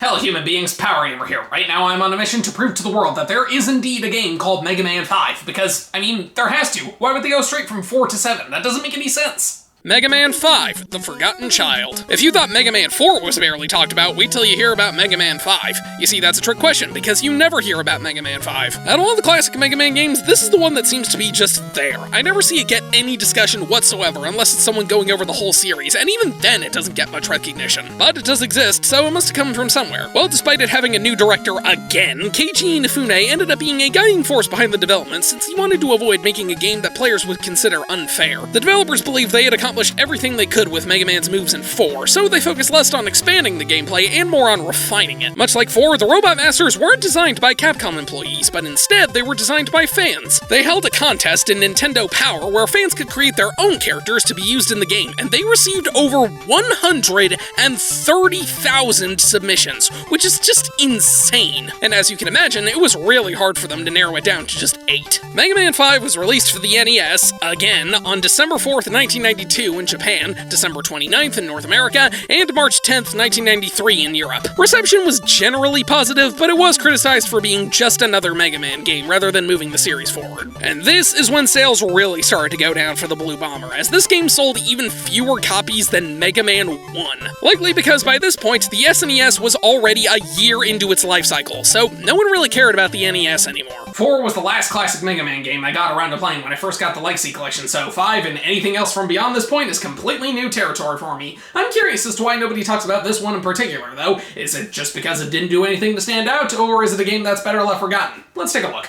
Hello human beings, PowerGamer here. Right now I'm on a mission to prove to the world that there is indeed a game called Mega Man 5, because, I mean, there has to. Why would they go straight from 4 to 7? That doesn't make any sense. Mega Man 5, The Forgotten Child. If you thought Mega Man 4 was barely talked about, wait till you hear about Mega Man 5. You see, that's a trick question, because you never hear about Mega Man 5. Out of all the classic Mega Man games, this is the one that seems to be just there. I never see it get any discussion whatsoever, unless it's someone going over the whole series, and even then it doesn't get much recognition. But it does exist, so it must have come from somewhere. Well, despite it having a new director again, Keiji Inafune ended up being a guiding force behind the development, since he wanted to avoid making a game that players would consider unfair. The developers believed they had accomplished everything they could with Mega Man's moves in 4, so they focused less on expanding the gameplay and more on refining it. Much like 4, the Robot Masters weren't designed by Capcom employees, but instead they were designed by fans. They held a contest in Nintendo Power where fans could create their own characters to be used in the game, and they received over 130,000 submissions, which is just insane. And as you can imagine, it was really hard for them to narrow it down to just 8. Mega Man 5 was released for the NES, again, on December 4th, 1992 in Japan, December 29th in North America, and March 10th, 1993 in Europe. Reception was generally positive, but it was criticized for being just another Mega Man game rather than moving the series forward. And this is when sales really started to go down for the Blue Bomber, as this game sold even fewer copies than Mega Man 1. Likely because by this point, the SNES was already a year into its life cycle, so no one really cared about the NES anymore. 4 was the last classic Mega Man game I got around to playing when I first got the Legacy Collection, so 5 and anything else from beyond this point is completely new territory for me. I'm curious as to why nobody talks about this one in particular, though. Is it just because it didn't do anything to stand out, or is it a game that's better left forgotten? Let's take a look.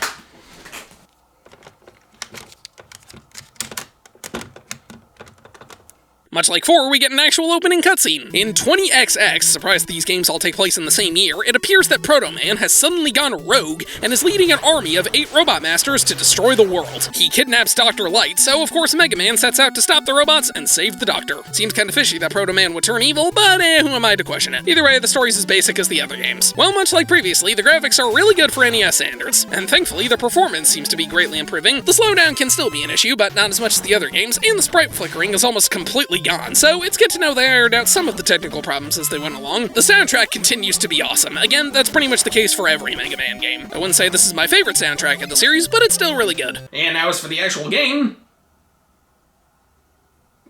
Much like 4, we get an actual opening cutscene. In 20XX, surprised these games all take place in the same year, it appears that Protoman has suddenly gone rogue and is leading an army of 8 robot masters to destroy the world. He kidnaps Dr. Light, so of course Mega Man sets out to stop the robots and save the Doctor. Seems kinda fishy that Protoman would turn evil, but who am I to question it? Either way, the story's as basic as the other games. Well, much like previously, the graphics are really good for NES standards, and thankfully the performance seems to be greatly improving. The slowdown can still be an issue, but not as much as the other games, and the sprite flickering is almost completely gone, so it's good to know they ironed out some of the technical problems as they went along. The soundtrack continues to be awesome. Again, that's pretty much the case for every Mega Man game. I wouldn't say this is my favorite soundtrack in the series, but it's still really good. And now as for the actual game,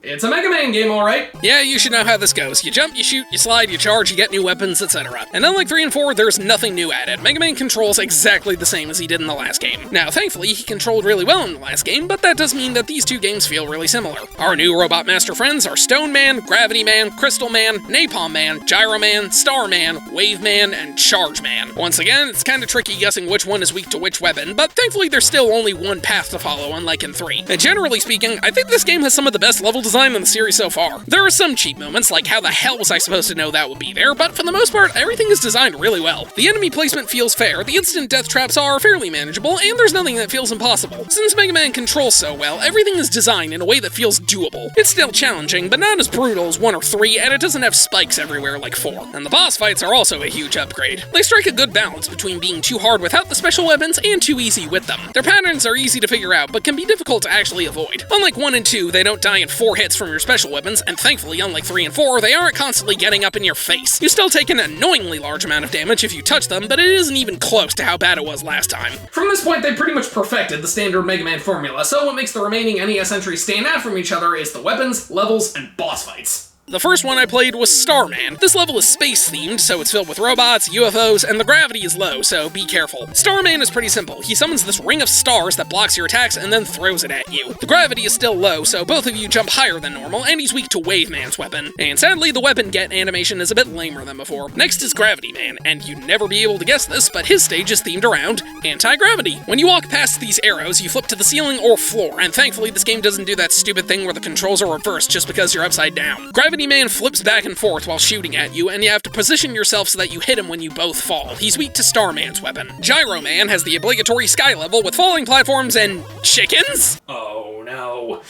it's a Mega Man game, alright. Yeah, you should know how this goes. You jump, you shoot, you slide, you charge, you get new weapons, etc. And unlike 3 and 4, there's nothing new added. Mega Man controls exactly the same as he did in the last game. Now, thankfully, he controlled really well in the last game, but that does mean that these two games feel really similar. Our new Robot Master friends are Stone Man, Gravity Man, Crystal Man, Napalm Man, Gyro Man, Star Man, Wave Man, and Charge Man. Once again, it's kinda tricky guessing which one is weak to which weapon, but thankfully there's still only one path to follow, unlike in 3. And generally speaking, I think this game has some of the best level design in the series so far. There are some cheap moments, like how the hell was I supposed to know that would be there, but for the most part, everything is designed really well. The enemy placement feels fair, the instant death traps are fairly manageable, and there's nothing that feels impossible. Since Mega Man controls so well, everything is designed in a way that feels doable. It's still challenging, but not as brutal as 1 or 3, and it doesn't have spikes everywhere like 4. And the boss fights are also a huge upgrade. They strike a good balance between being too hard without the special weapons and too easy with them. Their patterns are easy to figure out, but can be difficult to actually avoid. Unlike 1 and 2, they don't die in 4 hits from your special weapons, and thankfully, unlike 3 and 4, they aren't constantly getting up in your face. You still take an annoyingly large amount of damage if you touch them, but it isn't even close to how bad it was last time. From this point, they pretty much perfected the standard Mega Man formula, so what makes the remaining NES entries stand out from each other is the weapons, levels, and boss fights. The first one I played was Starman. This level is space-themed, so it's filled with robots, UFOs, and the gravity is low, so be careful. Starman is pretty simple. He summons this ring of stars that blocks your attacks and then throws it at you. The gravity is still low, so both of you jump higher than normal, and he's weak to Wave Man's weapon. And sadly, the weapon get animation is a bit lamer than before. Next is Gravity Man, and you'd never be able to guess this, but his stage is themed around anti-gravity. When you walk past these arrows, you flip to the ceiling or floor, and thankfully this game doesn't do that stupid thing where the controls are reversed just because you're upside down. Gravity Man flips back and forth while shooting at you, and you have to position yourself so that you hit him when you both fall. He's weak to Starman's weapon. Gyro Man has the obligatory sky level with falling platforms and chickens? Oh no.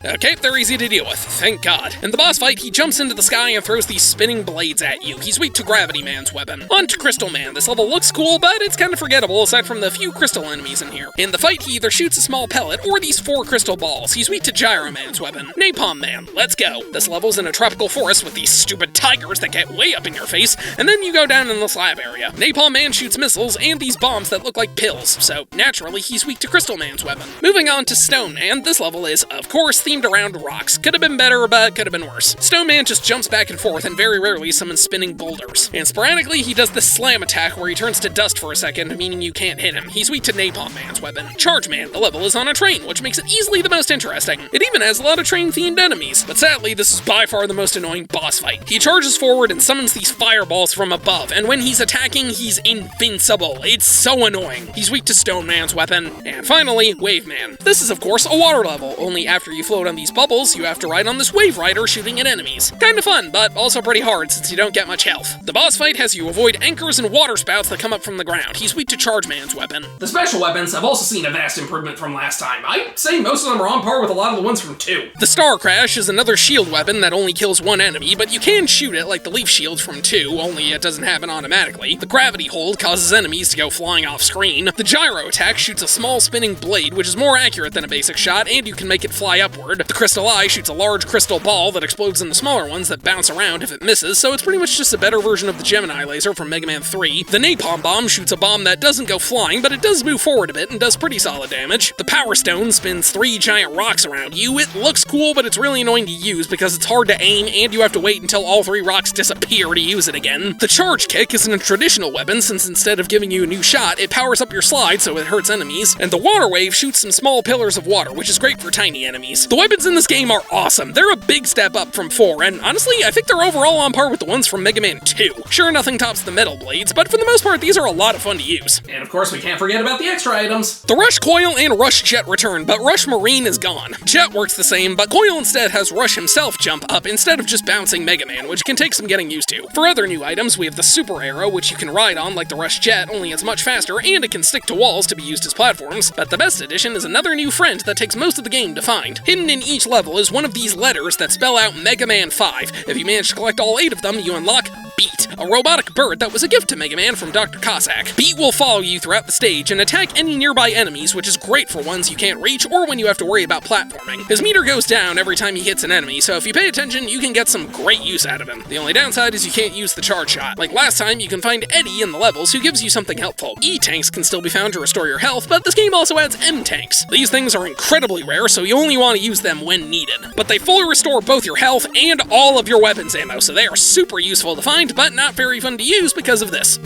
Okay, they're easy to deal with, thank God. In the boss fight, he jumps into the sky and throws these spinning blades at you. He's weak to Gravity Man's weapon. On to Crystal Man. This level looks cool, but it's kind of forgettable aside from the few crystal enemies in here. In the fight, he either shoots a small pellet or these 4 crystal balls. He's weak to Gyro Man's weapon. Napalm Man, let's go. This level's in a tropical forest with these stupid tigers that get way up in your face, and then you go down in the slab area. Napalm Man shoots missiles and these bombs that look like pills, so naturally he's weak to Crystal Man's weapon. Moving on to Stone Man, this level is, of course, themed around rocks. Could have been better, but could have been worse. Stone Man just jumps back and forth and very rarely summons spinning boulders. And sporadically, he does this slam attack where he turns to dust for a second, meaning you can't hit him. He's weak to Napalm Man's weapon. Charge Man, the level is on a train, which makes it easily the most interesting. It even has a lot of train-themed enemies, but sadly, this is by far the most annoying boss fight. He charges forward and summons these fireballs from above, and when he's attacking, he's invincible. It's so annoying. He's weak to Stone Man's weapon. And finally, Wave Man. This is, of course, a water level, only after you float on these bubbles, you have to ride on this wave rider shooting at enemies. Kinda fun, but also pretty hard since you don't get much health. The boss fight has you avoid anchors and water spouts that come up from the ground. He's weak to Charge Man's weapon. The special weapons have also seen a vast improvement from last time. I'd say most of them are on par with a lot of the ones from 2. The Star Crash is another shield weapon that only kills one enemy, but you can shoot it like the Leaf Shield from 2, only it doesn't happen automatically. The Gravity Hold causes enemies to go flying off screen. The Gyro Attack shoots a small spinning blade, which is more accurate than a basic shot, and you can make it fly upward. The Crystal Eye shoots a large crystal ball that explodes into smaller ones that bounce around if it misses, so it's pretty much just a better version of the Gemini laser from Mega Man 3. The Napalm Bomb shoots a bomb that doesn't go flying, but it does move forward a bit and does pretty solid damage. The Power Stone spins 3 giant rocks around you. It looks cool, but it's really annoying to use because it's hard to aim, and you have to wait until all 3 rocks disappear to use it again. The Charge Kick isn't a traditional weapon, since instead of giving you a new shot, it powers up your slide so it hurts enemies. And the Water Wave shoots some small pillars of water, which is great for tiny enemies. The weapons in this game are awesome. They're a big step up from 4, and honestly, I think they're overall on par with the ones from Mega Man 2. Sure, nothing tops the Metal Blades, but for the most part, these are a lot of fun to use. And of course, we can't forget about the extra items. The Rush Coil and Rush Jet return, but Rush Marine is gone. Jet works the same, but Coil instead has Rush himself jump up instead of just bouncing Mega Man, which can take some getting used to. For other new items, we have the Super Arrow, which you can ride on like the Rush Jet, only it's much faster, and it can stick to walls to be used as platforms. But the best addition is another new friend that takes most of the game to find. Hidden in each level is one of these letters that spell out Mega Man 5. If you manage to collect all 8 of them, you unlock Beat, a robotic bird that was a gift to Mega Man from Dr. Cossack. Beat will follow you throughout the stage and attack any nearby enemies, which is great for ones you can't reach or when you have to worry about platforming. His meter goes down every time he hits an enemy, so if you pay attention, you can get some great use out of him. The only downside is you can't use the charge shot. Like last time, you can find Eddie in the levels who gives you something helpful. E-tanks can still be found to restore your health, but this game also adds M-tanks. These things are incredibly rare, so you only want to use them when needed. But they fully restore both your health and all of your weapons ammo, so they are super useful to find, but not very fun to use because of this.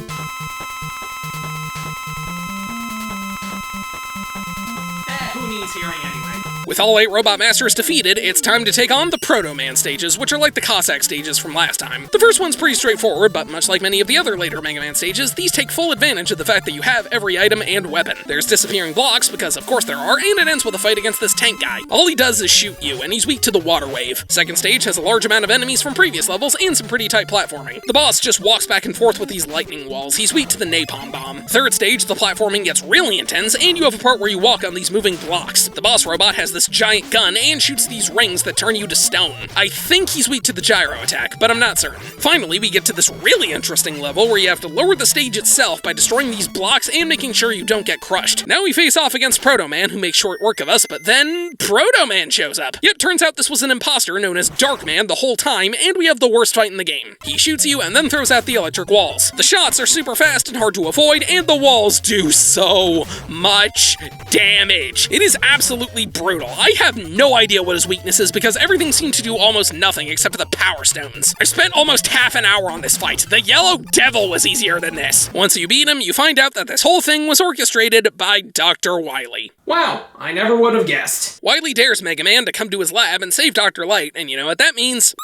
Who needs hearing anyway? With all 8 Robot Masters defeated, it's time to take on the Protoman stages, which are like the Cossack stages from last time. The first one's pretty straightforward, but much like many of the other later Mega Man stages, these take full advantage of the fact that you have every item and weapon. There's disappearing blocks, because of course there are, and it ends with a fight against this tank guy. All he does is shoot you, and he's weak to the Water Wave. Second stage has a large amount of enemies from previous levels, and some pretty tight platforming. The boss just walks back and forth with these lightning walls. He's weak to the Napalm Bomb. Third stage, the platforming gets really intense, and you have a part where you walk on these moving blocks. The boss robot has this giant gun and shoots these rings that turn you to stone. I think he's weak to the gyro attack, but I'm not certain. Finally, we get to this really interesting level where you have to lower the stage itself by destroying these blocks and making sure you don't get crushed. Now we face off against Protoman, who makes short work of us, but then Protoman shows up. Yep, turns out this was an imposter known as Darkman the whole time, and we have the worst fight in the game. He shoots you and then throws out the electric walls. The shots are super fast and hard to avoid, and the walls do so much damage. It is absolutely brutal. I have no idea what his weakness is because everything seemed to do almost nothing except the power stones. I spent almost half an hour on this fight. The Yellow Devil was easier than this. Once you beat him, you find out that this whole thing was orchestrated by Dr. Wily. Wow, I never would have guessed. Wily dares Mega Man to come to his lab and save Dr. Light, and you know what that means?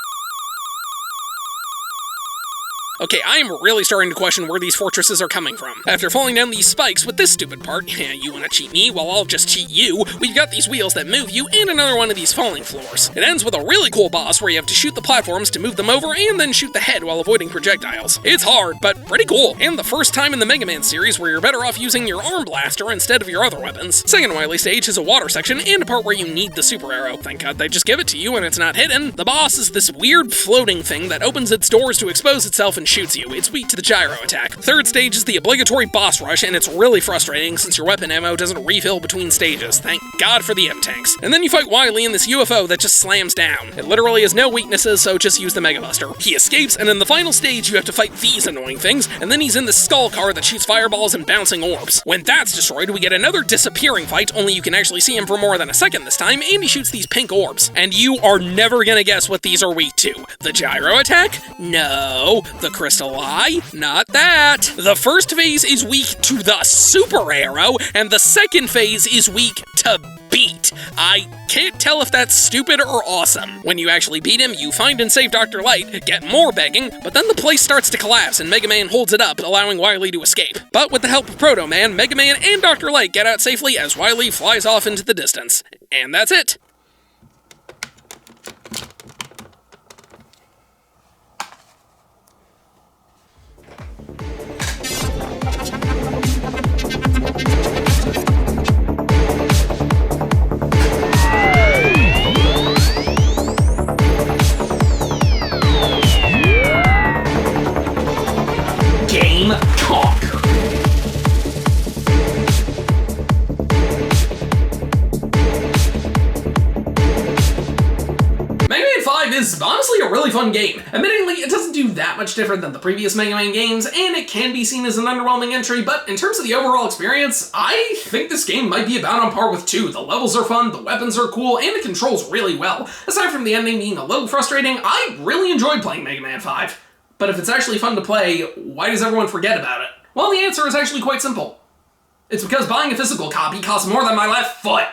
Okay, I am really starting to question where these fortresses are coming from. After falling down these spikes with this stupid part, you wanna cheat me? Well, I'll just cheat you. We've got these wheels that move you and another one of these falling floors. It ends with a really cool boss where you have to shoot the platforms to move them over and then shoot the head while avoiding projectiles. It's hard, but pretty cool. And the first time in the Mega Man series where you're better off using your arm blaster instead of your other weapons. Second Wily stage has a water section and a part where you need the super arrow. Thank God they just give it to you and it's not hidden. The boss is this weird floating thing that opens its doors to expose itself and shoots you. It's weak to the gyro attack. Third stage is the obligatory boss rush, and it's really frustrating since your weapon ammo doesn't refill between stages. Thank God for the M-Tanks. And then you fight Wily in this UFO that just slams down. It literally has no weaknesses, so just use the Mega Buster. He escapes, and in the final stage you have to fight these annoying things, and then he's in the skull car that shoots fireballs and bouncing orbs. When that's destroyed, we get another disappearing fight, only you can actually see him for more than a second this time, and he shoots these pink orbs. And you are never gonna guess what these are weak to. The gyro attack? No. The crystal eye? Not that. The first phase is weak to the super arrow, and the second phase is weak to beat. I can't tell if that's stupid or awesome. When you actually beat him, you find and save Dr. Light, get more begging, but then the place starts to collapse and Mega Man holds it up, allowing Wily to escape. But with the help of Protoman, Mega Man and Dr. Light get out safely as Wily flies off into the distance. And that's it. Game Talk. Mega Man 5 is honestly a really fun game. Admittingly, it doesn't do that much different than the previous Mega Man games, and it can be seen as an underwhelming entry, but in terms of the overall experience, I think this game might be about on par with 2. The levels are fun, the weapons are cool, and it controls really well. Aside from the ending being a little frustrating, I really enjoyed playing Mega Man 5. But if it's actually fun to play, why does everyone forget about it? Well, the answer is actually quite simple. It's because buying a physical copy costs more than my left foot.